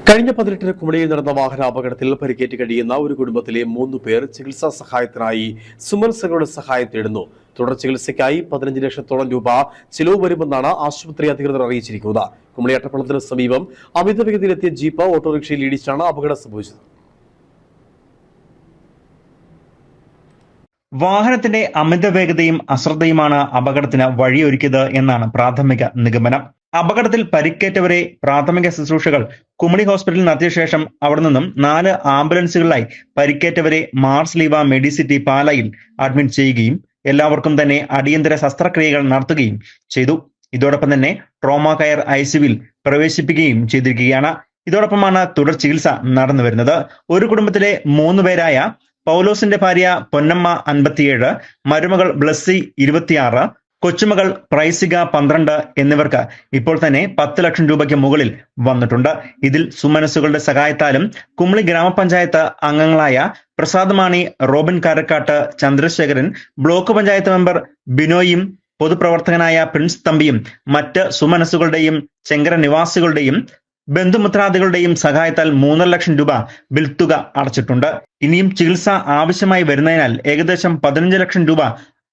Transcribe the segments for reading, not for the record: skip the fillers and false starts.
കഴിഞ്ഞ 18-ന് കുമളിയിൽ നടന്ന വാഹനാപകടത്തിൽ പരിക്കേറ്റ് കഴിയുന്ന ഒരു കുടുംബത്തിലെ 3 പേർ ചികിത്സാ സഹായത്തിനായി സുമനസ്സുകളുടെ സഹായം തേടുന്നു. തുടർ ചികിത്സയ്ക്കായി 15 ലക്ഷത്തോളം രൂപ ചിലവ് വരുമെന്നാണ് ആശുപത്രി അധികൃതർ അറിയിച്ചിരിക്കുന്നത്. കുമളി അട്ടപ്പള്ളത്തിന് സമീപം അമിത വേഗതയിലെത്തിയ ജീപ്പ് ഓട്ടോറിക്ഷയിൽ ഇടിച്ചാണ് അപകടം സംഭവിച്ചത്. വാഹനത്തിന്റെ അമിത വേഗതയും അശ്രദ്ധയുമാണ് അപകടത്തിന് വഴിയൊരുക്കിയത് എന്നാണ് പ്രാഥമിക നിഗമനം. അപകടത്തിൽ പരിക്കേറ്റവരെ പ്രാഥമിക ശുശ്രൂഷകൾ കുമളി ഹോസ്പിറ്റലിൽ നടത്തിയ ശേഷം അവിടെ നിന്നും 4 ആംബുലൻസുകളിലായി പരിക്കേറ്റവരെ മാർസ് ലീവ മെഡിസിറ്റി പാലായിൽ അഡ്മിറ്റ് ചെയ്യുകയും എല്ലാവർക്കും തന്നെ അടിയന്തര ശസ്ത്രക്രിയകൾ നടത്തുകയും ചെയ്തു. ഇതോടൊപ്പം തന്നെ ട്രോമ കെയർ ICUവിൽ പ്രവേശിപ്പിക്കുകയും ചെയ്തിരിക്കുകയാണ്. ഇതോടൊപ്പമാണ് തുടർ ചികിത്സ നടന്നു വരുന്നത്. ഒരു കുടുംബത്തിലെ 3 പേരായ പൗലോസിന്റെ ഭാര്യ പൊന്നമ്മ 57, മരുമകൾ ബ്ലസ്സി 26, കൊച്ചുമകൾ പ്രൈസിക 12 എന്നിവർക്ക് ഇപ്പോൾ തന്നെ 10 ലക്ഷം രൂപയ്ക്ക് മുകളിൽ വന്നിട്ടുണ്ട്. ഇതിൽ സുമനസ്സുകളുടെ സഹായത്താലും കുമളി ഗ്രാമപഞ്ചായത്ത് അംഗങ്ങളായ പ്രസാദ് മാണി, റോബിൻ കാരക്കാട്ട്, ചന്ദ്രശേഖരൻ, ബ്ലോക്ക് പഞ്ചായത്ത് മെമ്പർ ബിനോയും പൊതുപ്രവർത്തകനായ പ്രിൻസ് തമ്പിയും മറ്റ് സുമനസ്സുകളുടെയും ചെങ്കര നിവാസികളുടെയും ബന്ധുമിത്രാദികളുടെയും സഹായത്താൽ 3 ലക്ഷം രൂപ ബിൽ തുക അടച്ചിട്ടുണ്ട്. ഇനിയും ചികിത്സ ആവശ്യമായി വരുന്നതിനാൽ ഏകദേശം 15 ലക്ഷം രൂപ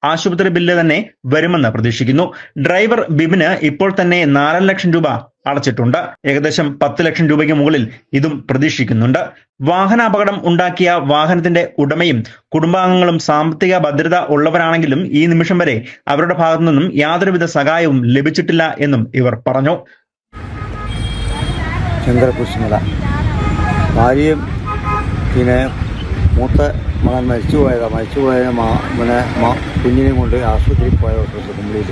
ആശുപത്രി ബില്ല് തന്നെ വരുമെന്ന് പ്രതീക്ഷിക്കുന്നു. ഡ്രൈവർ ബിബിന് ഇപ്പോൾ തന്നെ 4 ലക്ഷം രൂപ അടച്ചിട്ടുണ്ട്. ഏകദേശം 10 ലക്ഷം രൂപയ്ക്ക് മുകളിൽ ഇതും പ്രതീക്ഷിക്കുന്നുണ്ട്. വാഹനാപകടം ഉണ്ടാക്കിയ വാഹനത്തിന്റെ ഉടമയും കുടുംബാംഗങ്ങളും സാമ്പത്തിക ഭദ്രത ഉള്ളവരാണെങ്കിലും ഈ നിമിഷം വരെ അവരുടെ ഭാഗത്തു നിന്നും യാതൊരുവിധ സഹായവും ലഭിച്ചിട്ടില്ല എന്നും ഇവർ പറഞ്ഞു. ചന്ദ്രകുശിമല ഭാര്യയും പിന്നെ മൂത്ത മകൻ മരിച്ചുപോയതിനെ കുഞ്ഞിനെയും കൊണ്ട് ആശുപത്രിയിൽ പോയ കുമളിയിൽ.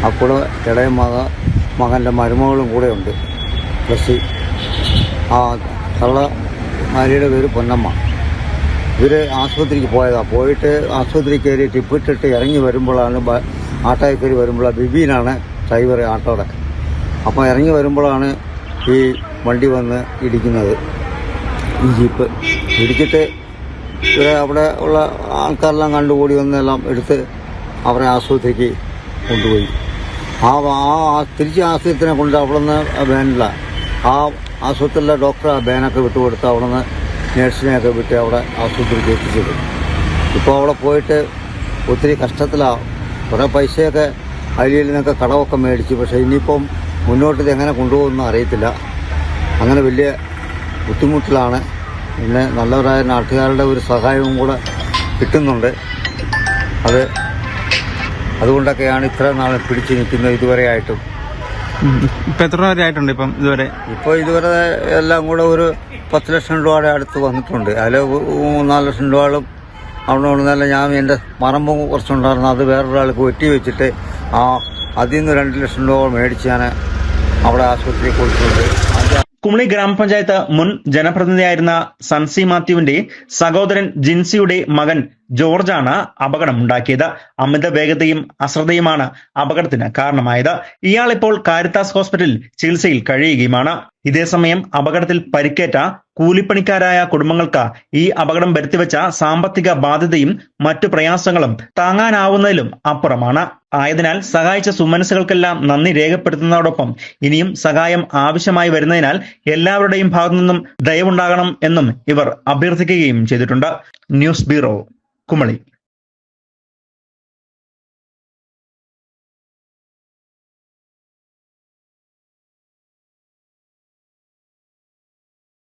അപ്പോൾ ഇളയ മകൻ്റെ മരുമകളും കൂടെ ഉണ്ട്. പ്ലസ് ആ തള്ള ഭാര്യയുടെ പേര് പൊന്നമ്മ. ഇവർ ആശുപത്രിക്ക് പോയതാണ്. പോയിട്ട് ആശുപത്രി കയറി ടിപ്പിട്ടിട്ട് ഇറങ്ങി വരുമ്പോഴാണ് ആട്ടോയിൽ കയറി വരുമ്പോഴാണ് ബിബീനാണ് ഡ്രൈവർ ആട്ടോയുടെ. അപ്പോൾ ഇറങ്ങി വരുമ്പോഴാണ് ഈ വണ്ടി വന്ന് ഇടിക്കുന്നത്. ഈ ജീപ്പ് ഇടിച്ചിട്ട് ഇവരെ അവിടെ ഉള്ള ആൾക്കാരെല്ലാം കണ്ടുകൂടി വന്നെല്ലാം എടുത്ത് അവരെ ആശുപത്രിക്ക് കൊണ്ടുപോയി. തിരിച്ച് ആശുപത്രിനെ കൊണ്ട് അവിടെ നിന്ന് വേനില്ല. ആ ആശുപത്രിയിലെ ഡോക്ടറെ ബാനൊക്കെ വിട്ടുകൊടുത്ത് അവിടെ നിന്ന് നേഴ്സിനെയൊക്കെ വിട്ട് അവിടെ ആശുപത്രിക്ക് എത്തിച്ചത്. ഇപ്പോൾ അവിടെ പോയിട്ട് ഒത്തിരി കഷ്ടത്തിലാണ്. കുറേ പൈസയൊക്കെ അതിൽ നിന്നൊക്കെ കടമൊക്കെ മേടിച്ചു. പക്ഷേ ഇനിയിപ്പം മുന്നോട്ട് ഇത് എങ്ങനെ കൊണ്ടുപോകുമെന്ന് അറിയത്തില്ല. അങ്ങനെ വലിയ ബുദ്ധിമുട്ടിലാണ്. പിന്നെ നല്ലവരായ നാട്ടുകാരുടെ ഒരു സഹായവും കൂടെ കിട്ടുന്നുണ്ട്. അതുകൊണ്ടൊക്കെയാണ് ഇത്ര നാൾ പിടിച്ചു നിൽക്കുന്നത് ഇതുവരെ ആയിട്ടും. ഇപ്പം എത്ര രൂപ ആയിട്ടുണ്ട് ഇപ്പോൾ ഇതുവരെ എല്ലാം കൂടെ ഒരു 10 ലക്ഷം രൂപയുടെ അടുത്ത് വന്നിട്ടുണ്ട്. അതിൽ 4 ലക്ഷം രൂപകളും അവിടെ ഉണ്ടെന്നല്ല. ഞാൻ എൻ്റെ മറമ്പും കുറച്ചുണ്ടായിരുന്നു. അത് വേറൊരാൾക്ക് വെട്ടി വെച്ചിട്ട് അതിൽ നിന്ന് 2 ലക്ഷം രൂപ മേടിച്ച് ഞാൻ അവിടെ ആശുപത്രിയിൽ കൊടുത്തിട്ടുണ്ട്. കുമളി ഗ്രാമപഞ്ചായത്ത് മുൻ ജനപ്രതിനിധിയായിരുന്ന സൺസി മാത്യുവിന്റെ സഹോദരൻ ജിൻസിയുടെ മകൻ ജോർജാണ് അപകടമുണ്ടാക്കിയത്. അമിത വേഗതയും അശ്രദ്ധയുമാണ് അപകടത്തിന് കാരണമായത്. ഇയാൾ ഇപ്പോൾ കാരിത്താസ് ഹോസ്പിറ്റലിൽ ചികിത്സയിൽ കഴിയുകയുമാണ്. ഇതേസമയം അപകടത്തിൽ പരിക്കേറ്റ കൂലിപ്പണിക്കാരായ കുടുംബങ്ങൾക്ക് ഈ അപകടം വരുത്തിവെച്ച സാമ്പത്തിക ബാധ്യതയും മറ്റു പ്രയാസങ്ങളും താങ്ങാനാവുന്നതിലും അപ്പുറമാണ്. ആയതിനാൽ സഹായിച്ച സുമനസ്സുകൾക്കെല്ലാം നന്ദി രേഖപ്പെടുത്തുന്നതോടൊപ്പം ഇനിയും സഹായം ആവശ്യമായി വരുന്നതിനാൽ എല്ലാവരുടെയും ഭാഗത്തു നിന്നും ദയവുണ്ടാകണം എന്നും ഇവർ അഭ്യർത്ഥിക്കുകയും ചെയ്തിട്ടുണ്ട്. News bureau, Kumily.